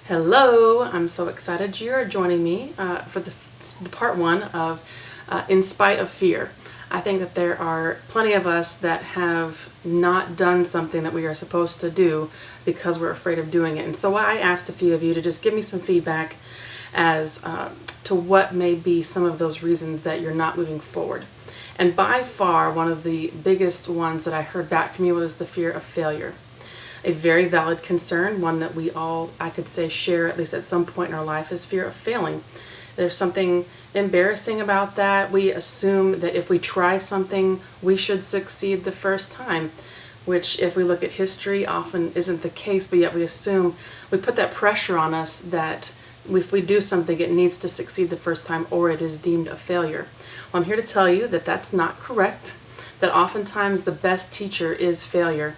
Hello, I'm so excited you're joining me for the part one of In Spite of Fear. I think that there are plenty of us that have not done something that we are supposed to do because we're afraid of doing it. And so I asked a few of you to just give me some feedback as to what may be some of those reasons that you're not moving forward. And by far, one of the biggest ones that I heard back from you was the fear of failure. A very valid concern, one that we all, I could say, share at least at some point in our life, is fear of failing. There's something embarrassing about that. We assume that if we try something, we should succeed the first time, which if we look at history often isn't the case, but yet we assume, we put that pressure on us that if we do something, it needs to succeed the first time or it is deemed a failure. Well, I'm here to tell you that that's not correct, that oftentimes the best teacher is failure.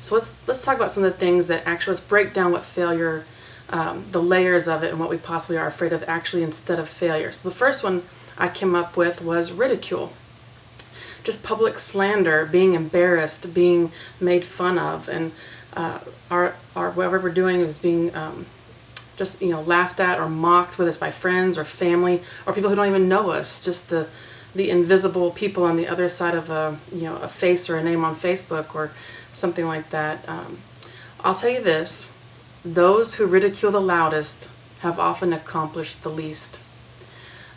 So let's talk about some of the things that actually, let's break down what failure, the layers of it and what we possibly are afraid of actually instead of failure. So the first one I came up with was ridicule. Just public slander, being embarrassed, being made fun of, and our whatever we're doing is being just laughed at or mocked, whether it's by friends or family or people who don't even know us, just the invisible people on the other side of a face or a name on Facebook or something like that. I'll tell you this, those who ridicule the loudest have often accomplished the least.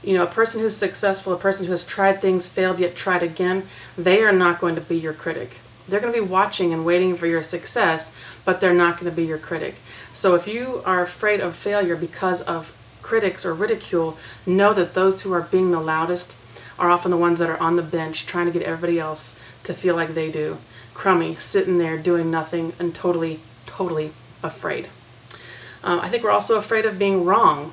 A person who's successful, a person who has tried things, failed, yet tried again, they are not going to be your critic. They're going to be watching and waiting for your success, but they're not going to be your critic. So if you are afraid of failure because of critics or ridicule, know that those who are being the loudest are often the ones that are on the bench trying to get everybody else to feel like they do. Crummy, sitting there doing nothing and totally afraid. I think we're also afraid of being wrong.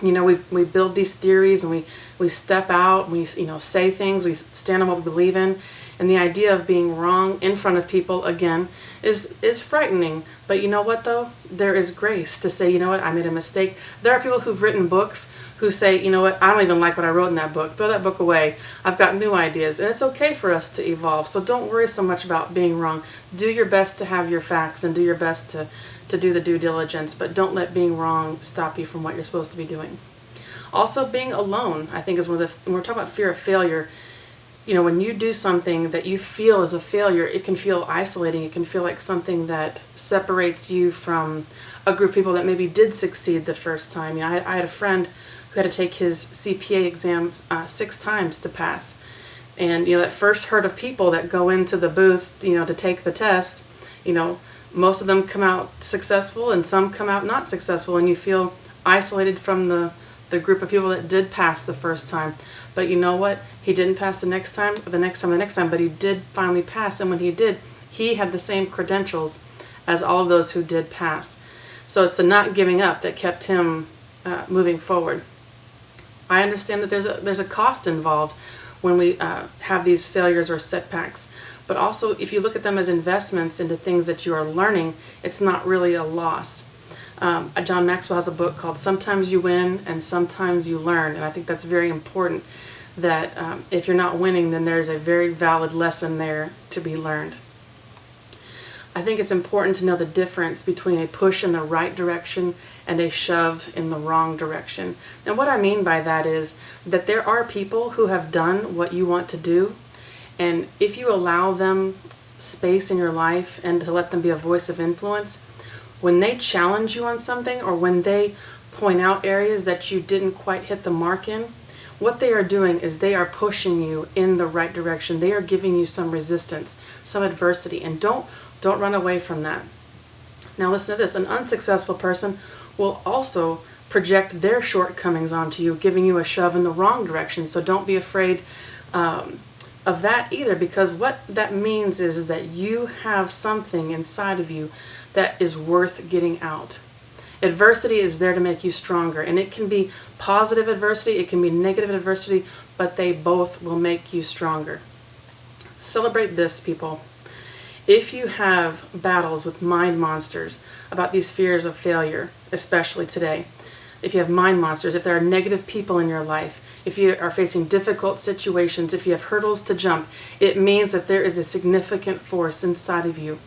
We build these theories and we step out, and we say things, we stand on what we believe in, and the idea of being wrong in front of people, again, is frightening. But you know what though? There is grace to say, I made a mistake. There are people who've written books who say, I don't even like what I wrote in that book. Throw that book away. I've got new ideas. And it's okay for us to evolve. So don't worry so much about being wrong. Do your best to have your facts and do your best to do the due diligence, but don't let being wrong stop you from what you're supposed to be doing. Also, being alone, I think, is when we're talking about fear of failure. When you do something that you feel is a failure, it can feel isolating. It can feel like something that separates you from a group of people that maybe did succeed the first time. I had a friend who had to take his CPA exam 6 times to pass. And, that first herd of people that go into the booth, to take the test, most of them come out successful and some come out not successful, and you feel isolated from the group of people that did pass the first time. But you know what? He didn't pass the next time, but he did finally pass. And when he did, he had the same credentials as all of those who did pass. So it's the not giving up that kept him moving forward. I understand that there's a cost involved when we have these failures or setbacks. But also, if you look at them as investments into things that you are learning, it's not really a loss. John Maxwell has a book called Sometimes You Win and Sometimes You Learn, and I think that's very important, that if you're not winning, then there's a very valid lesson there to be learned. I think it's important to know the difference between a push in the right direction and a shove in the wrong direction. And what I mean by that is that there are people who have done what you want to do, and if you allow them space in your life and to let them be a voice of influence, when they challenge you on something or when they point out areas that you didn't quite hit the mark in, what they are doing is they are pushing you in the right direction. They are giving you some resistance, some adversity, and don't run away from that. Now listen to this, an unsuccessful person will also project their shortcomings onto you, giving you a shove in the wrong direction. So don't be afraid of that either, because what that means is that you have something inside of you that is worth getting out. Adversity is there to make you stronger, and it can be positive adversity, it can be negative adversity, but they both will make you stronger. Celebrate this, people. If you have battles with mind monsters about these fears of failure, especially today, if you have mind monsters, if there are negative people in your life, if you are facing difficult situations, if you have hurdles to jump, it means that there is a significant force inside of you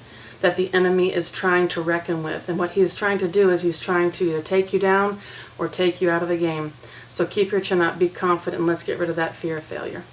that the enemy is trying to reckon with. And what he's trying to do is he's trying to either take you down or take you out of the game. So keep your chin up, be confident, and let's get rid of that fear of failure.